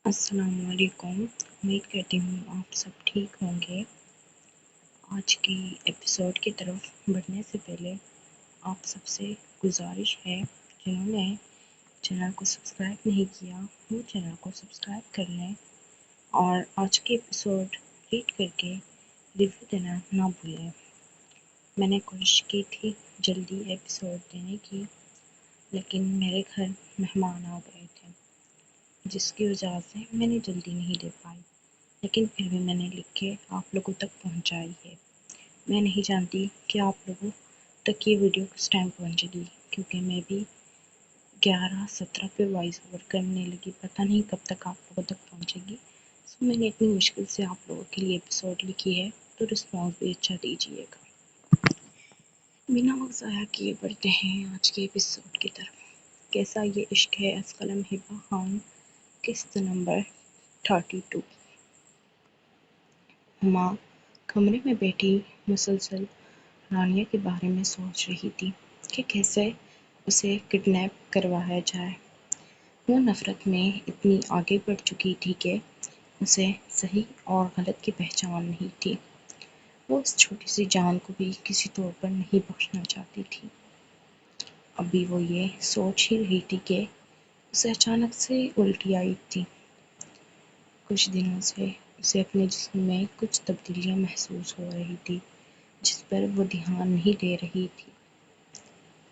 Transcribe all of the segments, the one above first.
السلام علیکم، امید کرتی ہوں آپ سب ٹھیک ہوں گے۔ آج کی ایپیسوڈ کی طرف بڑھنے سے پہلے آپ سب سے گزارش ہے جنہوں نے چینل کو سبسکرائب نہیں کیا وہ چینل کو سبسکرائب کر لیں اور آج کی ایپیسوڈ ریڈ کر کے ریویو دینا نہ بھولیں۔ میں نے کوشش کی تھی جلدی ایپیسوڈ دینے کی، لیکن میرے گھر مہمان آ گئے تھے جس کی وجہ سے میں نے جلدی نہیں دے پائی، لیکن پھر بھی میں نے لکھ کے آپ لوگوں تک پہنچائی ہے۔ میں نہیں جانتی کہ آپ لوگوں تک یہ ویڈیو کس ٹائم پہنچے گی، کیونکہ میں بھی 11-17 پہ وائس اوور کرنے لگی، پتہ نہیں کب تک آپ لوگوں تک پہنچے گی۔ میں نے اتنی مشکل سے آپ لوگوں کے لیے ایپیسوڈ لکھی ہے، تو رسپانس بھی اچھا دیجیے گا۔ بنا وقت ضائع کیے بڑھتے ہیں آج کے ایپیسوڈ کی طرف۔ کیسا یہ عشق ہے از قلم ہبہ خان، قسط نمبر 32۔ ہما کمرے میں بیٹھی مسلسل رانیہ کے بارے میں سوچ رہی تھی کہ کیسے اسے کڈنیپ کروایا جائے۔ وہ نفرت میں اتنی آگے بڑھ چکی تھی کہ اسے صحیح اور غلط کی پہچان نہیں تھی۔ وہ اس چھوٹی سی جان کو بھی کسی طور پر نہیں بخشنا چاہتی تھی۔ ابھی وہ یہ سوچ ہی رہی تھی کہ اسے اچانک سے الٹی آئی تھی۔ کچھ دنوں سے اسے اپنے جسم میں کچھ تبدیلیاں محسوس ہو رہی تھی جس پر وہ دھیان نہیں دے رہی تھی۔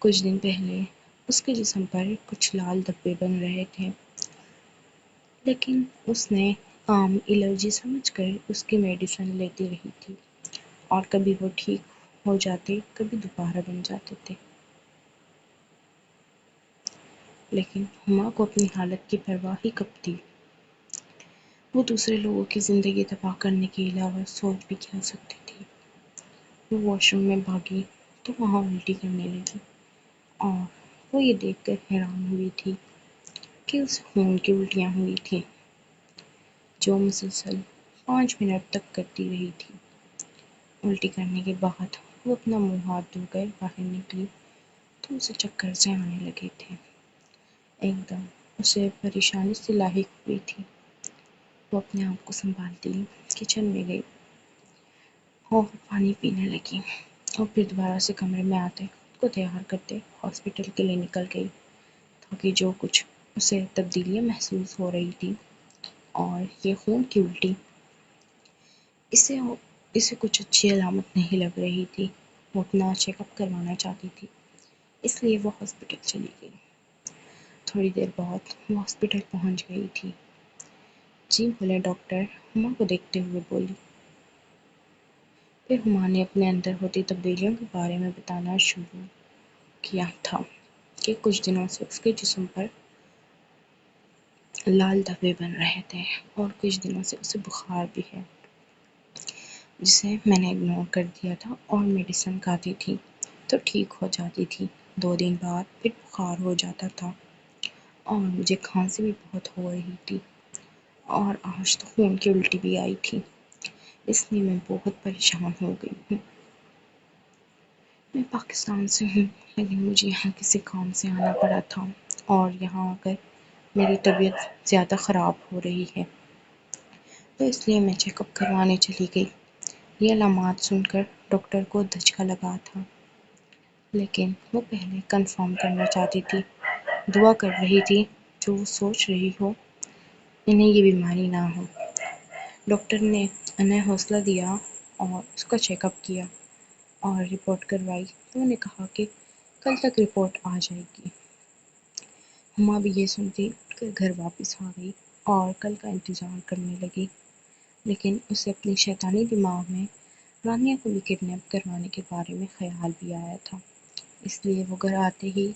کچھ دن پہلے اس کے جسم پر کچھ لال دھبے بن رہے تھے، لیکن اس نے عام الرجی سمجھ کر اس کی میڈیسن لیتی رہی تھی، اور کبھی وہ ٹھیک ہو جاتے، کبھی دوبارہ بن جاتے تھے۔ لیکن ہما کو اپنی حالت کی پرواہ ہی کب تھی؟ وہ دوسرے لوگوں کی زندگی تباہ کرنے کے علاوہ سوچ بھی کیا سکتی تھی؟ وہ واش روم میں بھاگی تو وہاں الٹی کرنے لگی، اور وہ یہ دیکھ کر حیران ہوئی تھی کہ اسے خون کی الٹیاں ہوئی تھیں جو مسلسل 5 منٹ تک کرتی رہی تھی۔ الٹی کرنے کے بعد وہ اپنا منہ ہاتھ دھو کر باہر نکلی تو اسے چکر سے آنے لگے تھے۔ ایک دم اسے پریشانی سے لاحق ہوئی تھی۔ وہ اپنے آپ کو سنبھالتی کچن میں گئی اور پانی پینے لگی، اور پھر دوبارہ سے کمرے میں آتے خود کو تیار کرتے ہاسپٹل کے لیے نکل گئی، تاکہ جو کچھ اسے تبدیلیاں محسوس ہو رہی تھی اور یہ خون کی الٹی، اسے کچھ اچھی علامت نہیں لگ رہی تھی۔ وہ اپنا چیک اپ کروانا چاہتی تھی، اس لیے وہ ہاسپٹل چلی گئی۔ تھوڑی دیر بعد وہ ہاسپٹل پہنچ گئی تھی۔ جی بولے ڈاکٹر، ہما کو دیکھتے ہوئے بولی۔ پھر ہما نے اپنے اندر ہوتی تبدیلیوں کے بارے میں بتانا شروع کیا تھا کہ کچھ دنوں سے اس کے جسم پر لال دھبے بن رہے تھے اور کچھ دنوں سے اسے بخار بھی ہے، جسے میں نے اگنور کر دیا تھا اور میڈیسن کھاتی تھی تو ٹھیک ہو جاتی تھی۔ 2 دن بعد پھر بخار ہو جاتا تھا اور مجھے کھانسی بھی بہت ہو رہی تھی، اور آج تو خون کی الٹی بھی آئی تھی، اس لیے میں بہت پریشان ہو گئی ہوں۔ میں پاکستان سے ہوں، لیکن مجھے یہاں کسی کام سے آنا پڑا تھا، اور یہاں آ کر میری طبیعت زیادہ خراب ہو رہی ہے، تو اس لیے میں چیک اپ کروانے چلی گئی۔ یہ علامات سن کر ڈاکٹر کو دھچکا لگا تھا، لیکن وہ پہلے کنفرم کرنا چاہتی تھی، دعا کر رہی تھی جو وہ سوچ رہی ہو انہیں یہ بیماری نہ ہو۔ ڈاکٹر نے انہیں حوصلہ دیا اور اس کا چیک اپ کیا اور رپورٹ کروائی، تو انہوں نے کہا کہ کل تک رپورٹ آ جائے گی۔ ہما بھی یہ سنتی کہ گھر واپس آ گئی اور کل کا انتظار کرنے لگی، لیکن اسے اپنی شیطانی دماغ میں رانیہ کو بھی کڈنیپ کروانے کے بارے میں خیال بھی آیا تھا، اس لیے وہ گھر آتے ہی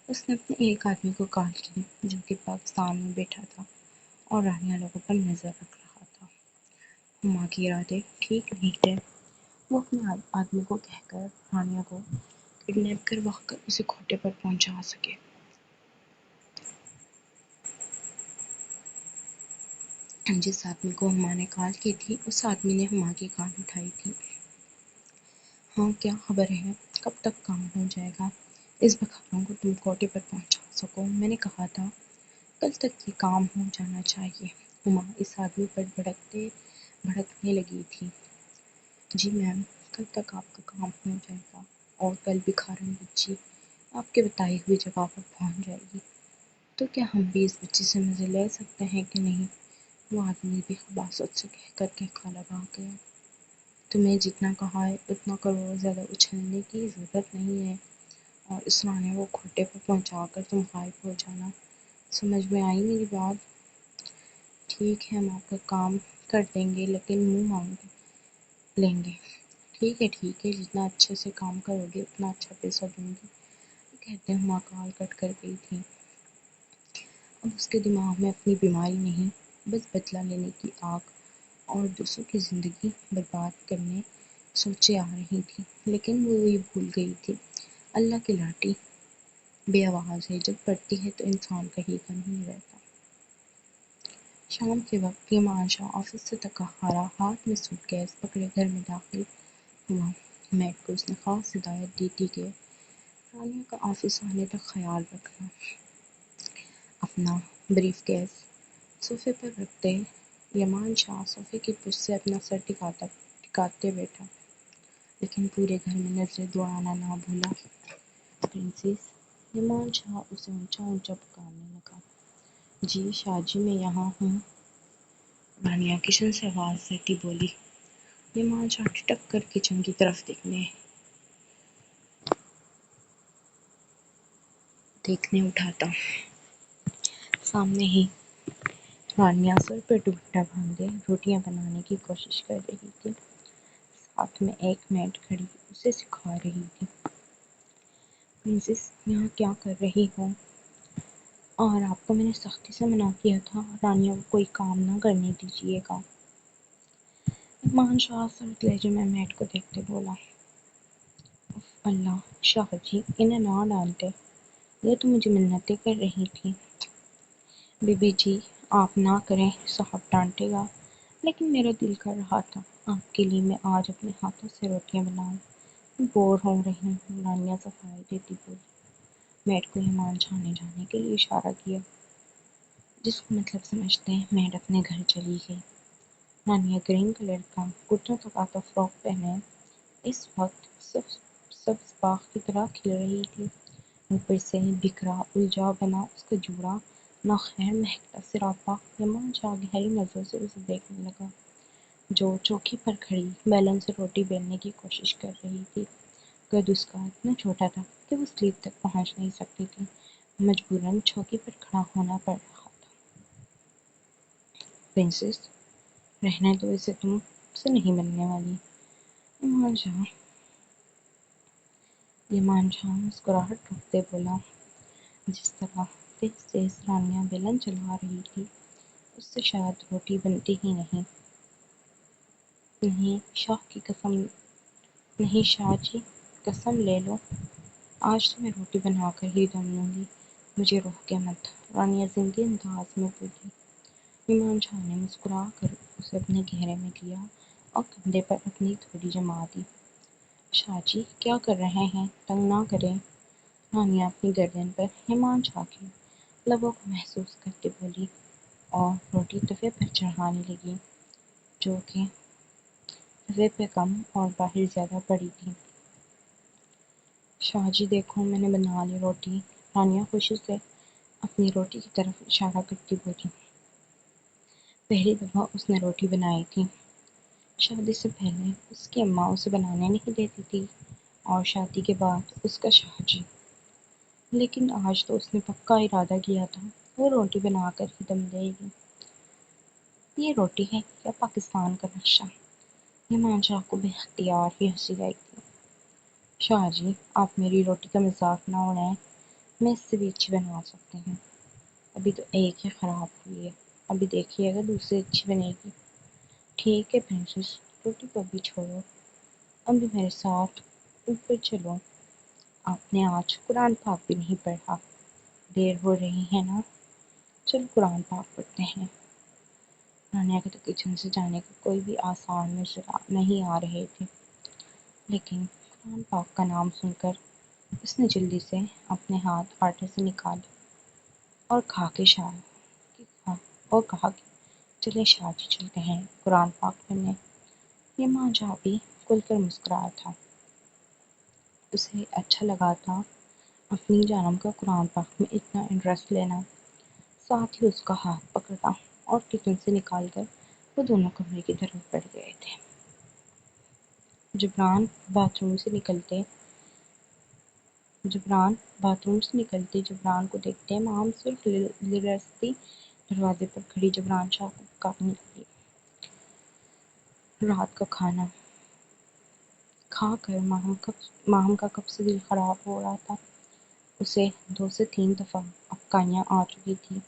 اس نے اپنے ایک آدمی کو کال کی جو کہ پاکستان میں بیٹھا تھا اور رانیہ لوگوں پر نظر رکھ رہا تھا۔ ہما کے ارادے ٹھیک نہیں تھے۔ وہ اپنے آدمی کو کہہ کر رانیہ کو کڈنیپ کروا کر اسے کھوٹے پر پہنچا سکے۔ جس آدمی کو ہما نے کال کی تھی اس آدمی نے ہما کی کال اٹھائی تھی۔ ہاں کیا خبر ہے؟ کب تک کام ہو جائے گا؟ اس بخاروں کو تم کوٹے پر پہنچا سکو؟ میں نے کہا تھا کل تک یہ کام ہو جانا چاہیے۔ ہما اس آدمی پر بھڑکنے لگی تھی۔ جی میم، کل تک آپ کا کام ہو جائے گا اور کل بھی کھارن بچی آپ کے بتائی ہوئی جگہ پر پہنچ جائے گی۔ تو کیا ہم بھی اس بچی سے مزے لے سکتے ہیں کہ نہیں؟ وہ آدمی بھی خباثت سے کہہ کر کہا لگا گیا۔ تمہیں جتنا کہا ہے اتنا کرو، زیادہ اچھلنے کی ضرورت نہیں ہے، اور اس رانے وہ کھوٹے پر پہنچا کر تم غائب ہو جانا۔ سمجھ میں آئی میری بات؟ ٹھیک ہے، ہم آپ کا کام کر دیں گے لیکن منہ مانگ لیں گے۔ ٹھیک ہے، جتنا اچھے سے کام کرو گے اتنا اچھا پیسہ دوں گی۔ کہتے ہما کال کٹ کر گئی تھی۔ اب اس کے دماغ میں اپنی بیماری نہیں، بس بدلہ لینے کی آگ اور دوسروں کی زندگی برباد کرنے سوچیں آ رہی تھی، لیکن وہ یہ بھول گئی تھی اللہ کی لاٹھی بے آواز ہے، جب پڑتی ہے تو انسان کہیں کا نہیں رہتا۔ شام کے وقت پیمان شاہ آفس سے تھکا ہارا ہاتھ میں سوٹ کیس پکڑے گھر میں داخل ہوا۔ میڈ کو اس نے خاص ہدایت دی تھی کہ رانیہ کا آفس آنے تک خیال رکھنا۔ اپنا بریف کیس صوفے پر رکھتے یمان شاہ صوفے کی پشت سے اپنا سر ٹکاتے بیٹھا، لیکن پورے گھر میں نظریں دوڑانا نہ بھولا۔ پرنسس، یمان شاہ اسے اونچا اونچا پکارنے لگا۔ جی شاہ جی، میں یہاں ہوں۔ رانیہ کچن سے آواز دیتی بولی۔ یمان شاہ ٹھٹک کر کچن کی طرف دیکھنے اٹھا۔ سامنے ہی رانیہ سر پر دوپٹہ باندھے روٹیاں بنانے کی کوشش کر رہی تھی، ساتھ میں ایک میڈ کھڑی اسے سکھا رہی تھی۔ پرنسس، یہاں کیا کر رہی ہو؟ اور آپ کو میں نے سختی سے منع کیا تھا رانیہ کو کوئی کام نہ کرنے دیجیے گا۔ یمان شاہ سرد لہجے میں میڈ کو دیکھتے بولا۔ اف اللہ، شاہ جی انہیں نہ ڈانٹیں، یہ تو مجھے منتیں کر رہی تھی۔ بی بی جی آپ نہ کریں، صاحب ڈانٹے گا، لیکن میرا دل کر رہا تھا آپ کے لیے میں آج اپنے ہاتھوں سے روٹیاں بناؤں۔ بور ہو رہی ہوں، رانیہ صفائی دیتی بولی۔ میڈ کو یمان شاہ نے جانے کے لیے اشارہ کیا، جس کو مطلب سمجھتے میڈ اپنے گھر چلی گئی۔ رانیہ گرین کلر کا کرتا تقاطع فراک پہنے اس وقت سبز باغ کی طرح کھل رہی تھی۔ اوپر سے بکھرا الجھا بنا اس کا جوڑا ناخیر مہکتا سراپا۔ یمان شاہ گہری نظروں سے اسے دیکھنے لگا، جو چوکی پر کھڑی بیلن سے روٹی بیلنے کی کوشش کر رہی تھی۔ قد اس کا اتنا چھوٹا تھا کہ وہ سلیب تک پہنچ نہیں سکتی تھی، مجبوراً چوکی پر کھڑا ہونا پڑ رہا تھا۔ پرنسس، رہنے دو اسے، تم سے نہیں بننے والی۔ یمان شاہ مسکراہٹ ٹھوکتے بولا۔ جس طرح تیز تیز رانیہ بیلن چلا رہی تھی اس سے شاید روٹی بنتی ہی نہیں۔ نہیں شاہ جی، قسم لے لو، آج تو میں روٹی بنا کر ہی دم لوں گی، مجھے روک کے مت، رانیہ زندگی انداز میں بولی۔ یمان شاہ نے مسکرا کر اسے اپنے گھیرے میں لیا اور کندھے پر اپنی تھوڑی جما دی۔ شاہ جی کیا کر رہے ہیں، تنگ نہ کریں۔ رانیہ اپنی گردن پر یمان شاہ کے لبوں کو محسوس کرتے بولی اور روٹی توے پر چڑھانے لگی، جو کہ توے پہ کم اور باہر زیادہ پڑی تھی۔ شاہ جی دیکھو، میں نے بنا لی روٹی۔ رانیہ خوشی سے اپنی روٹی کی طرف اشارہ کرتی بولی۔ پہلی دفعہ اس نے روٹی بنائی تھی۔ شادی سے پہلے اس کی اماں اسے بنانے نہیں دیتی تھی، اور شادی کے بعد اس کا شاہ جی۔ لیکن آج تو اس نے پکا ارادہ کیا تھا وہ روٹی بنا کر ہی دم لے گی۔ یہ روٹی ہے یا پاکستان کا نقشہ؟ یمان شاہ کو بے اختیار ہی ہنسی آئی تھی۔ شاہ جی آپ میری روٹی کا مذاق نہ اڑائیں، میں اس سے بھی اچھی بنوا سکتی ہوں۔ ابھی تو ایک ہی خراب ہوئی ہے، ابھی دیکھیے گا دوسری اچھی بنے گی۔ ٹھیک ہے پرنسس، روٹی کو ابھی چھوڑو، ابھی میرے ساتھ اوپر چلو۔ آپ نے آج قرآن پاک بھی نہیں پڑھا، دیر ہو رہی ہے نا، چلو قرآن پاک پڑھتے ہیں۔ رانیہ کے تو کچن سے جانے کا کوئی بھی آثار نظر نہیں آ رہے تھے، لیکن قرآن پاک کا نام سن کر اس نے جلدی سے اپنے ہاتھ آٹے سے نکالے اور کہا کہ چلے شادی چلتے ہیں قرآن پاک پڑھنے۔ یہ ماں بھی کھل کر مسکرایا تھا۔ اسے اچھا لگا تھا اپنی جانم کا قرآن پاک میں اتنا انٹرسٹ لینا۔ ساتھ ہی اس کا ہاتھ پکڑا اور کچن سے نکال کر وہ دونوں کمرے کی طرف بڑھ گئے تھے۔ جبران باتھ روم سے نکلتے جبران کو دیکھتے مام صرف لرزتی دروازے پر کھڑی جبران شاہ کو پکارنے لگی۔ رات کا کھانا کھا کر ماہم کا کب سے دل خراب ہو رہا تھا۔ اسے 2 سے 3 دفعہ افکاریاں آ چکی تھیں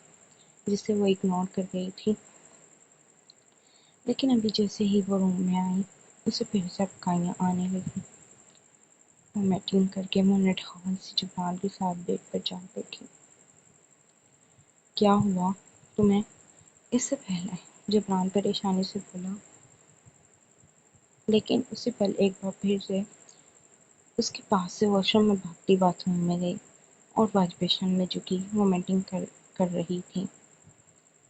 جسے وہ اگنور کر گئی تھی، لیکن ابھی جیسے ہی وہ روم میں آئی اسے پھر سے افکاریاں آنے لگیں۔ وہ میٹنگ کر کے منہ نہ ڈھال سی جبران کے ساتھ بیڈ پر جا بیٹھی۔ کیا ہوا تمہیں؟ اس سے پہلے جبران پریشانی سے بولا، لیکن اسی پل ایک بار پھر سے اس کے پاس سے واش روم میں بھاگتی باتھ روم میں گئی اور واش بیسن میں جھکی وومیٹنگ کر رہی تھی۔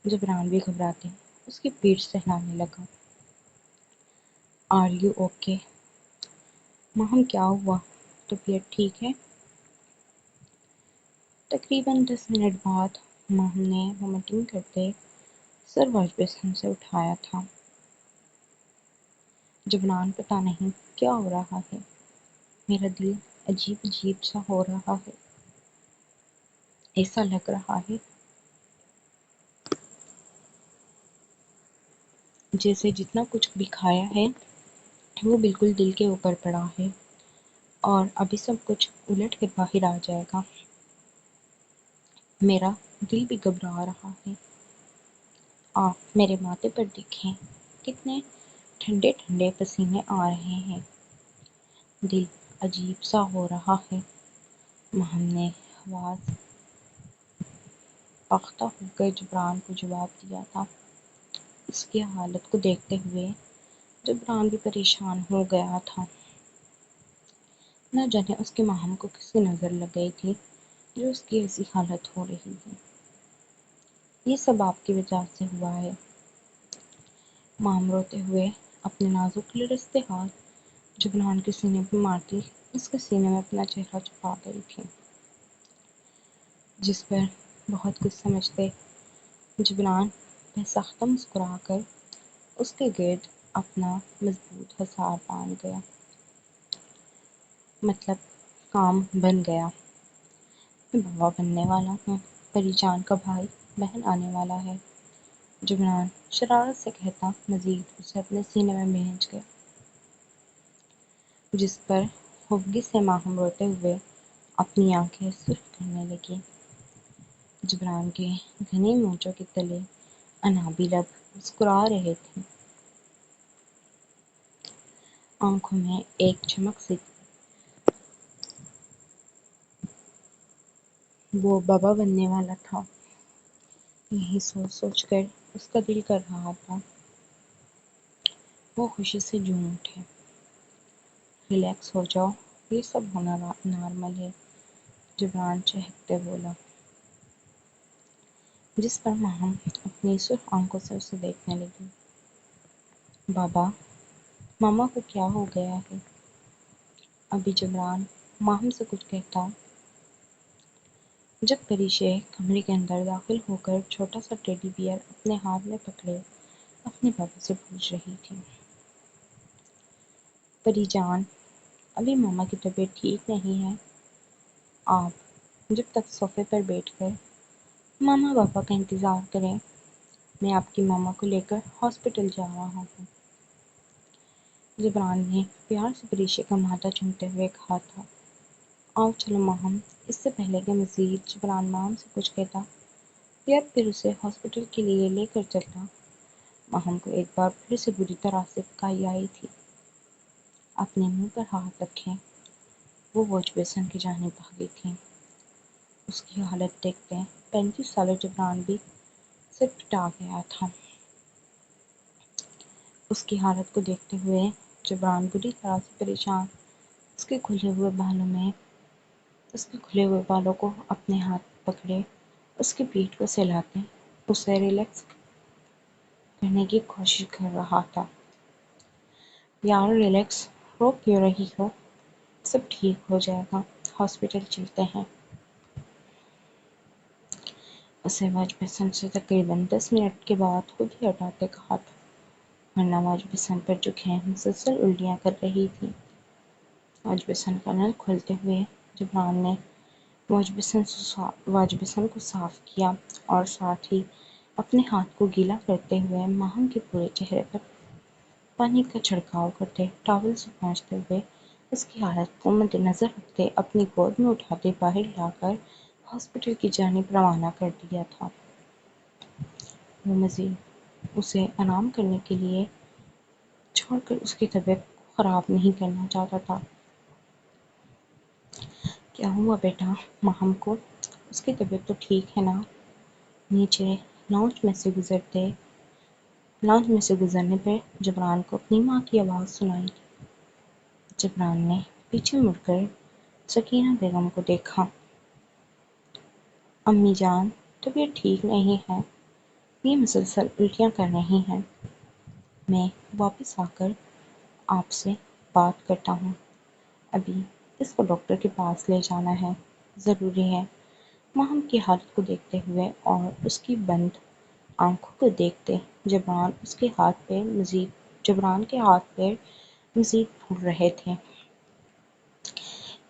جبران بھی گھبراتے اس کی پیٹھ سہلانے لگا۔ Are you okay? ماہم کیا ہوا؟ طبیعت ٹھیک ہے؟ تقریباً 10 منٹ بعد ماہم نے وومیٹنگ کرتے سر واش بیسن سے اٹھایا تھا۔ جبران پتہ نہیں کیا ہو رہا ہے، میرا دل عجیب عجیب سا ہو رہا ہے۔ ایسا لگ رہا ہے جیسے جتنا کچھ بھی کھایا ہے وہ بالکل دل کے اوپر پڑا ہے اور ابھی سب کچھ الٹ کر باہر آ جائے گا۔ میرا دل بھی گھبرا رہا ہے۔ آپ میرے ماتھے پر دیکھیں، کتنے ٹھنڈے ٹھنڈے پسینے آ رہے ہیں۔ دل عجیب سا ہو رہا ہے۔ ماہم نے حواس پختہ ہو کر جبران کو جواب دیا تھا۔ اس کی حالت کو دیکھتے ہوئے جبران بھی پریشان ہو گیا تھا۔ نہ جانے اس کی ماہم کو کس کی نظر لگ گئی تھی جو اس کی ایسی حالت ہو رہی تھی۔ یہ سب آپ کی وجہ سے ہوا ہے۔ ماہم روتے ہوئے اپنے نازک لرزتے ہاتھ جبران کے سینے پہ مارتی اس کے سینے میں اپنا چہرہ چھپا گئی تھی، جس پر بہت کچھ سمجھتے جبران بے ساختہ مسکرا کر اس کے گرد اپنا مضبوط حصار باندھ گیا۔ مطلب کام بن گیا۔ میں بابا بننے والا ہوں، پری جان کا بھائی بہن آنے والا ہے، جبران شرارت سے کہتا مزید اسے اپنے سینے میں بھینچ گیا، جس پر خفگی سے ماہم روتے ہوئے اپنی آنکھیں سرخ کرنے لگی۔ جبران کے گھنے مونچھوں کے تلے انابی لب مسکرا رہے تھے، آنکھوں میں ایک چمک سی تھی۔ وہ بابا بننے والا تھا، یہی سوچ سوچ کر اس کا دل کر رہا تھا۔ وہ خوشی سے جھوم اٹھے۔ ریلیکس ہو جاؤ، یہ سب ہونا نارمل ہے، جبران چہکتے بولا، جس پر ماہم اپنی سرخ آنکھوں سے اسے دیکھنے لگی۔ بابا، ماما کو کیا ہو گیا ہے؟ ابھی جبران ماہم سے کچھ کہتا جب پری شیخ کمرے کے اندر داخل ہو کر چھوٹا سا ٹیڈی بیئر اپنے ہاتھ میں پکڑے اپنے بابا سے پوچھ رہی تھی، پری جان، ابھی ماما کی طبیعت ٹھیک نہیں ہے، آپ جب تک صوفے پر بیٹھ کر ماما بابا کا انتظار کریں، میں آپ کی ماما کو لے کر ہاسپٹل جا رہا ہوں۔ جبران نے پیار سے پری شیخ کا ماتھا چومتے ہوئے کہا تھا، آؤ چلو ماہم۔ اس سے پہلے کہ مزید جبران ماہم سے کچھ کہتا یا پھر اسے ہاسپٹل کے لیے لے کر چلتا، ماہم کو ایک بار پھر سے بری طرح سے پکائی آئی تھی۔ اپنے منہ پر ہاتھ رکھے وہ واش بیسن کی جانب بھاگی تھی۔ اس کی حالت دیکھتے 35 سالہ جبران بھی سر پٹا گیا تھا۔ اس کی حالت کو دیکھتے ہوئے جبران بری طرح سے پریشان اس کے کھلے ہوئے بالوں کو اپنے ہاتھ پکڑے اس کی پیٹھ کو سہلاتے اسے ریلیکس کرنے کی کوشش کر رہا تھا۔ یار ریلیکس، رو کیوں رہی ہو؟ سب ٹھیک ہو جائے گا، ہاسپٹل چلتے ہیں۔ اسے واج بسنت سے تقریباً 10 منٹ کے بعد خود ہی ہٹاتے کہا تھا، ورنہ واج بسنت پر جوکھیں مسلسل الٹیاں کر رہی تھی۔ واج بسنت کا نل کھولتے ہوئے جبران نے واج بسنت کو صاف کیا اور ساتھ ہی اپنے ہاتھ کو گیلا کرتے ہوئے ماہم کے پورے چہرے پر پانی کا چھڑکاؤ کرتے، ٹاول سے پہنچتے ہوئے اس کی حالت کو مد نظر رکھتے اپنی گود میں اٹھاتے باہر لا کر ہاسپٹل کی جانب روانہ کر دیا تھا۔ وہ مزید اسے آرام کرنے کے لیے چھوڑ کر اس کی طبیعت کو خراب نہیں کرنا چاہتا تھا۔ کیا ہوا بیٹا ماہم کو؟ اس کی طبیعت تو ٹھیک ہے نا؟ نیچے لاؤنج میں سے گزرنے پر جبران کو اپنی ماں کی آواز سنائی دی۔ جبران نے پیچھے مڑ کر سکینہ بیگم کو دیکھا۔ امی جان، طبیعت ٹھیک نہیں ہے، یہ مسلسل الٹیاں کر رہی ہیں۔ میں واپس آ کر آپ سے بات کرتا ہوں، ابھی اس کو ڈاکٹر کے پاس لے جانا ہے، ضروری ہے۔ ماہم کی حالت کو دیکھتے ہوئے اور اس کی بند آنکھوں کو دیکھتے جبران کے ہاتھ پیر مزید پھول رہے تھے۔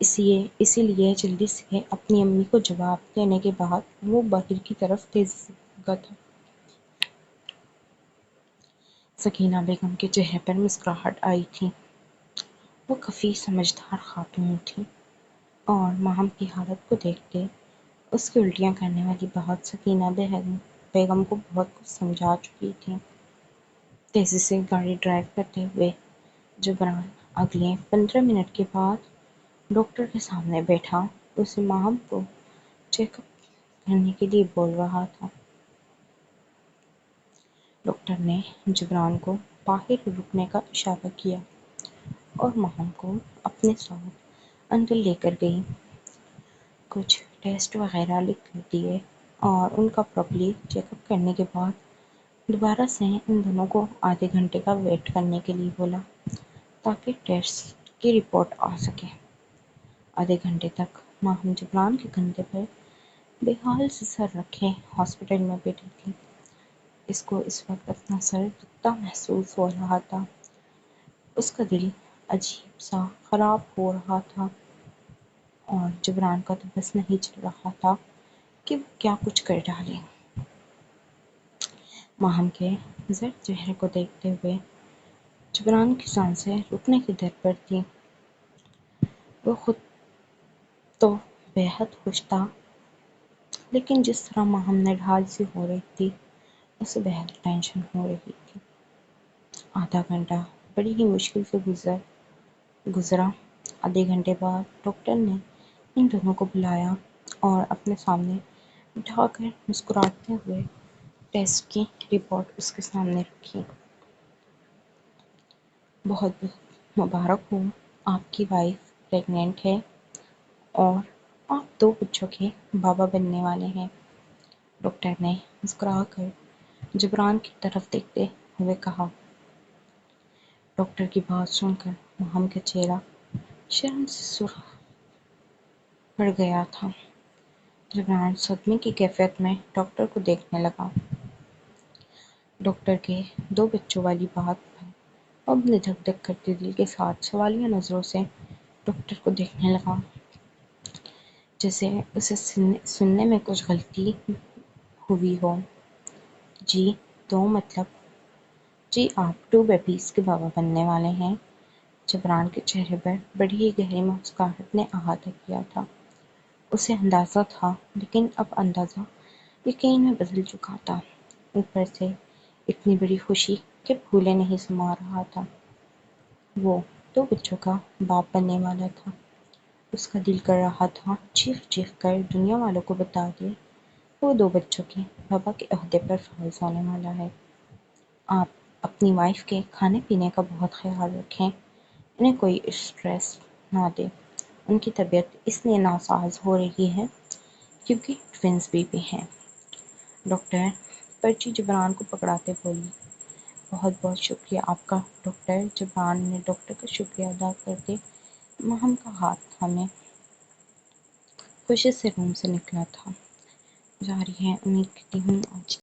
اسی لیے جلدی سے اپنی امی کو جواب دینے کے بعد وہ باہر کی طرف تیزی سے بھاگا تھا۔ سکینہ بیگم کے چہرے پر مسکراہٹ آئی تھی۔ وہ کافی سمجھدار خاتون تھیں اور ماہم کی حالت کو دیکھتے اس کی الٹیاں کرنے والی بات سکینہ بیگم کو بہت کچھ سمجھا چکی تھیں۔ تیزی سے گاڑی ڈرائیو کرتے ہوئے جبران اگلے 15 منٹ کے بعد ڈاکٹر کے سامنے بیٹھا اسے ماہم کو چیک اپ کرنے کے لیے بول رہا تھا۔ ڈاکٹر نے جبران کو باہر رکنے کا اشارہ کیا اور ماہم کو اپنے ساتھ اندر لے کر گئی۔ کچھ ٹیسٹ وغیرہ لکھ کر دیے اور ان کا پراپرلی چیک اپ کرنے کے بعد دوبارہ سے ان دونوں کو آدھے گھنٹے کا ویٹ کرنے کے لیے بولا تاکہ ٹیسٹ کی رپورٹ آ سکے۔ آدھے گھنٹے تک ماہم جبران کے کندھے پر بے حال سے سر رکھے ہاسپٹل میں بیٹھی تھی۔ اس کو اس وقت اپنا سر دکھتا محسوس ہو رہا تھا۔ اس کا دل عجیب سا خراب ہو رہا تھا اور جبران کا تو بس نہیں چل رہا تھا کہ وہ کیا کچھ کر ڈالے۔ ماہم کے زرد چہرے کو دیکھتے ہوئے جبران کی سانسیں رکنے کی در پر تھیں۔ وہ خود تو بے حد خوش تھا، لیکن جس طرح ماہم نے ڈھال سی ہو رہی تھی اسے بے حد ٹینشن ہو رہی تھی۔ آدھا گھنٹہ بڑی ہی مشکل سے گزرا۔ آدھے گھنٹے بعد ڈاکٹر نے ان دونوں کو بلایا اور اپنے سامنے بٹھا کر مسکراتے ہوئے ٹیسٹ کی رپورٹ اس کے سامنے رکھی۔ بہت بہت مبارک ہو، آپ کی وائف پریگننٹ ہے اور آپ 2 بچوں کے بابا بننے والے ہیں، ڈاکٹر نے مسکرا کر جبران کی طرف دیکھتے ہوئے کہا۔ ڈاکٹر کی بات سن کر ماہم کا چہرہ شرم سے سرخ پڑ گیا تھا۔ جبران صدمے کی کیفیت میں ڈاکٹر کو دیکھنے لگا۔ ڈاکٹر کے 2 بچوں والی بات پر وہ اپنے دھک دھک کرتے دل کے ساتھ سوالیہ نظروں سے ڈاکٹر کو دیکھنے لگا، جیسے اسے سننے میں کچھ غلطی ہوئی ہو۔ جی 2 مطلب؟ جی آپ 2 بیبیز کے بابا بننے والے ہیں۔ جبران کے چہرے پر بڑی ہی گہری مسکراہٹ نے احاطہ کیا تھا۔ اسے اندازہ تھا، لیکن اب اندازہ یقین میں بدل چکا تھا، اوپر سے اتنی بڑی خوشی کہ پھولے نہیں سما رہا تھا۔ وہ 2 بچوں کا باپ بننے والا تھا۔ اس کا دل کر رہا تھا چیخ چیخ کر دنیا والوں کو بتا دے وہ 2 بچوں کے بابا کے عہدے پر فائز ہونے والا ہے۔ آپ اپنی وائف کے کھانے پینے کا بہت خیال رکھیں، انہیں کوئی اسٹریس نہ دیں۔ ان کی طبیعت اس لیے ناساز ہو رہی ہے کیونکہ ٹوئنز بیبی ہیں۔ ڈاکٹر پرچی جبران کو پکڑاتے بولی۔ بہت بہت شکریہ آپ کا ڈاکٹر، جب نے ڈاکٹر کا شکریہ ادا کرتے ماہم کا ہاتھ ہمیں خوشی سے روم سے نکلا تھا۔ جاری ہے، امید کرتی ہوں آج